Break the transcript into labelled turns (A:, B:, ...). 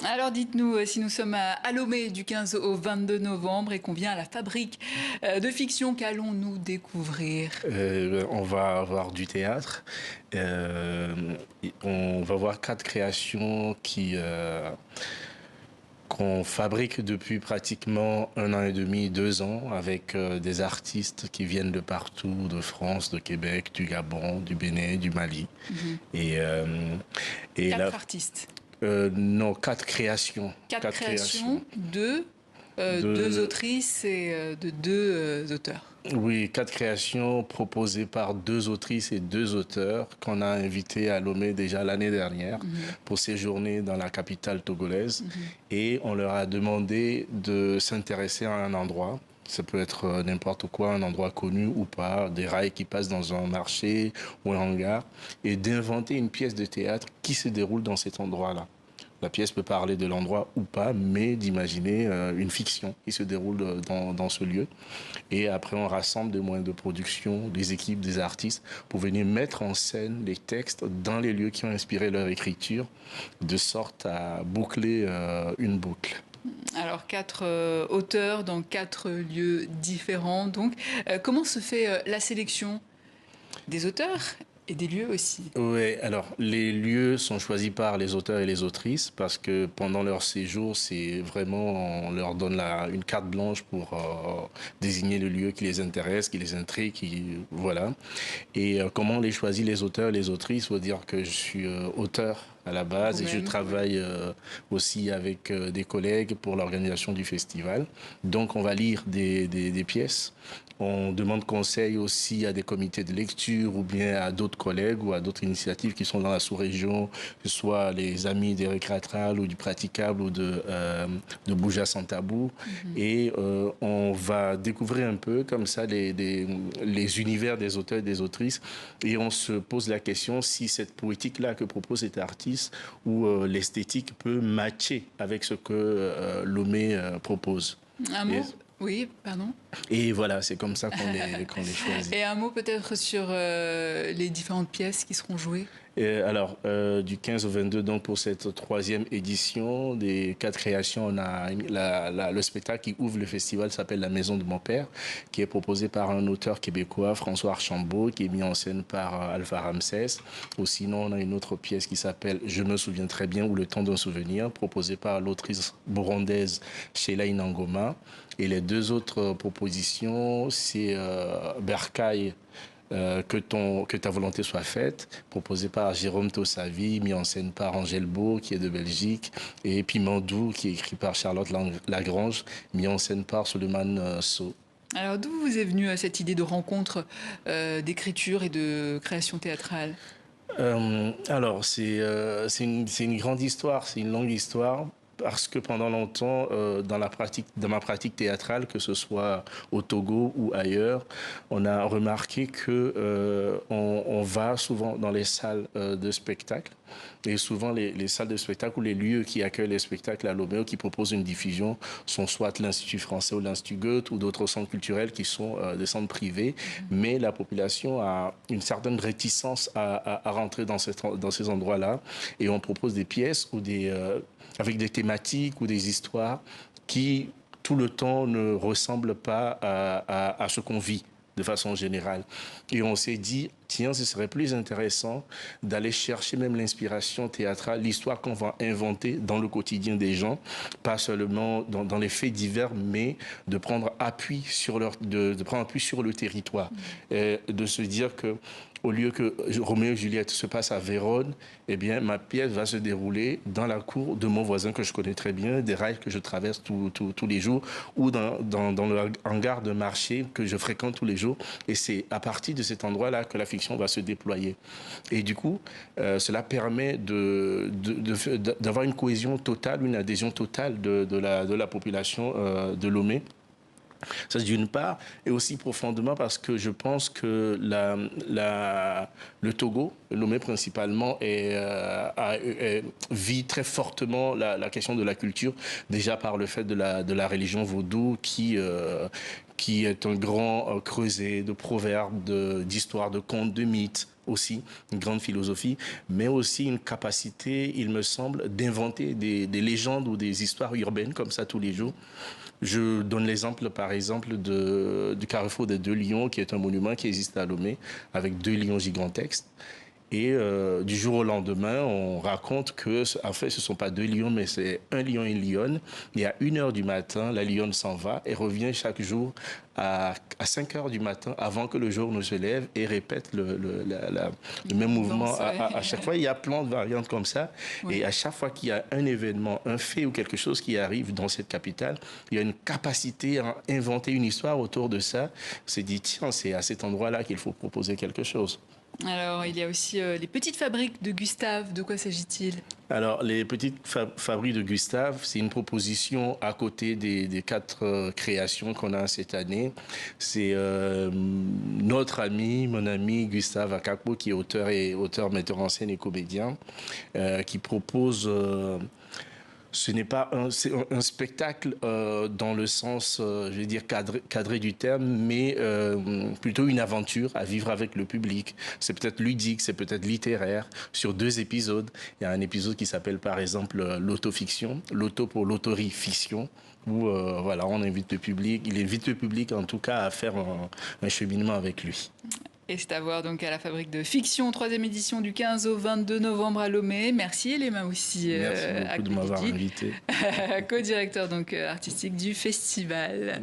A: Alors dites-nous, si nous sommes à Lomé du 15 au 22 novembre et qu'on vient à la fabrique de fiction, qu'allons-nous découvrir?
B: On va avoir du théâtre. On va voir 4 créations qu'on fabrique depuis pratiquement 1 an et demi, 2 ans, avec des artistes qui viennent de partout, de France, de Québec, du Gabon, du Bénin, du Mali. Et
A: 4 artistes.
B: Non, 4 créations.
A: 4 créations de 2 autrices et de 2 auteurs.
B: Oui, 4 créations proposées par 2 autrices et 2 auteurs qu'on a invités à Lomé déjà l'année dernière pour séjourner dans la capitale togolaise. Et on leur a demandé de s'intéresser à un endroit. Ça peut être n'importe quoi, un endroit connu ou pas, des rails qui passent dans un marché ou un hangar, et d'inventer une pièce de théâtre qui se déroule dans cet endroit-là. La pièce peut parler de l'endroit ou pas, mais d'imaginer une fiction qui se déroule dans ce lieu. Et après, on rassemble des moyens de production, des équipes, des artistes, pour venir mettre en scène les textes dans les lieux qui ont inspiré leur écriture, de sorte à boucler une boucle.
A: Alors 4 auteurs dans 4 lieux différents. Donc, comment se fait la sélection des auteurs et des lieux aussi?
B: Oui, alors les lieux sont choisis par les auteurs et les autrices parce que pendant leur séjour, c'est vraiment, on leur donne une carte blanche pour désigner le lieu qui les intéresse, qui les intrigue, voilà. Et comment on les choisit, les auteurs et les autrices? Il faut dire que je suis auteur à la base et je travaille aussi avec des collègues pour l'organisation du festival. Donc on va lire des pièces. On demande conseil aussi à des comités de lecture ou bien à d'autres collègues ou à d'autres initiatives qui sont dans la sous-région, que ce soit les amis des Récréatrales ou du Praticable ou de Bouja Sans Tabou. Et on va découvrir un peu comme ça les univers des auteurs et des autrices et on se pose la question si cette poétique-là que propose cet artiste ou l'esthétique peut matcher avec ce que Lomé propose.
A: Un mot? Oui, pardon.
B: Et voilà, c'est comme ça qu'on les choisit.
A: Et un mot peut-être sur les différentes pièces qui seront jouées?
B: Alors, du 15 au 22, donc pour cette 3e édition des 4 créations, on a le spectacle qui ouvre le festival s'appelle La Maison de mon père, qui est proposé par un auteur québécois, François Archambault, qui est mis en scène par Alpha Ramsès. Ou sinon, on a une autre pièce qui s'appelle Je me souviens très bien ou Le temps d'un souvenir, proposée par l'autrice burundaise Sheila Inangoma. Et les 2 autres propositions, c'est Bercail, que ta volonté soit faite, proposé par Jérôme Tossavi, mis en scène par Angèle Beau, qui est de Belgique, et Pimandou, qui est écrit par Charlotte Lagrange, mis en scène par Suleiman So.
A: Alors d'où vous est venue cette idée de rencontre d'écriture et de création théâtrale?
B: Alors, c'est une grande histoire, c'est une longue histoire. Parce que pendant longtemps, dans ma pratique théâtrale, que ce soit au Togo ou ailleurs, on a remarqué que on va souvent dans les salles de spectacle. Et souvent, les salles de spectacle ou les lieux qui accueillent les spectacles à Lomé ou qui proposent une diffusion sont soit l'Institut français ou l'Institut Goethe ou d'autres centres culturels qui sont des centres privés. Mais la population a une certaine réticence à rentrer dans ces endroits-là. Et on propose des pièces ou avec des thématiques ou des histoires qui, tout le temps, ne ressemblent pas à ce qu'on vit de façon générale. Et on s'est dit, tiens, ce serait plus intéressant d'aller chercher même l'inspiration théâtrale, l'histoire qu'on va inventer dans le quotidien des gens, pas seulement dans les faits divers, mais de prendre appui sur de prendre appui sur le territoire. Et de se dire que au lieu que Roméo et Juliette se passe à Vérone, eh bien, ma pièce va se dérouler dans la cour de mon voisin que je connais très bien, des rails que je traverse tous les jours, ou dans le hangar de marché que je fréquente tous les jours. Et c'est à partir de cet endroit-là que la fiction va se déployer. Et du coup, cela permet d'avoir une cohésion totale, une adhésion totale de la population de Lomé. Ça, d'une part, et aussi profondément parce que je pense que le Togo, Lomé principalement, vit très fortement la question de la culture, déjà par le fait de la religion vaudou qui qui est un grand creuset de proverbes, d'histoires, de contes, de mythes aussi, une grande philosophie, mais aussi une capacité, il me semble, d'inventer des légendes ou des histoires urbaines comme ça tous les jours. Je donne l'exemple, par exemple, du carrefour des deux lions, qui est un monument qui existe à Lomé, avec deux lions gigantesques. Et du jour au lendemain, on raconte que, en fait, ce ne sont pas deux lions, mais c'est un lion et une lionne. Et à 1 heure du matin, la lionne s'en va et revient chaque jour à 5 heures du matin, avant que le jour ne se lève, et répète le même mouvement à chaque fois. Il y a plein de variantes comme ça. Oui. Et à chaque fois qu'il y a un événement, un fait ou quelque chose qui arrive dans cette capitale, il y a une capacité à inventer une histoire autour de ça. On s'est dit, tiens, c'est à cet endroit-là qu'il faut proposer quelque chose.
A: Alors, il y a aussi les petites fabriques de Gustave. De quoi s'agit-il?
B: Alors, les petites fabriques de Gustave, c'est une proposition à côté des 4 créations qu'on a cette année. C'est notre ami, mon ami Gustave Akakpo, qui est auteur, metteur en scène et comédien, qui propose... ce n'est pas un spectacle dans le sens, je vais dire, cadré du terme, mais plutôt une aventure à vivre avec le public. C'est peut-être ludique, c'est peut-être littéraire, sur 2 épisodes. Il y a un épisode qui s'appelle, par exemple, l'autofiction, l'auto pour l'autorifiction, où voilà, on invite le public, il invite le public en tout cas à faire un cheminement avec lui.
A: Et c'est à voir donc à la Fabrique de Fiction, 3e édition du 15 au 22 novembre à Lomé. Merci Elema aussi.
B: Merci beaucoup de m'avoir invité.
A: Co-directeur donc artistique du festival.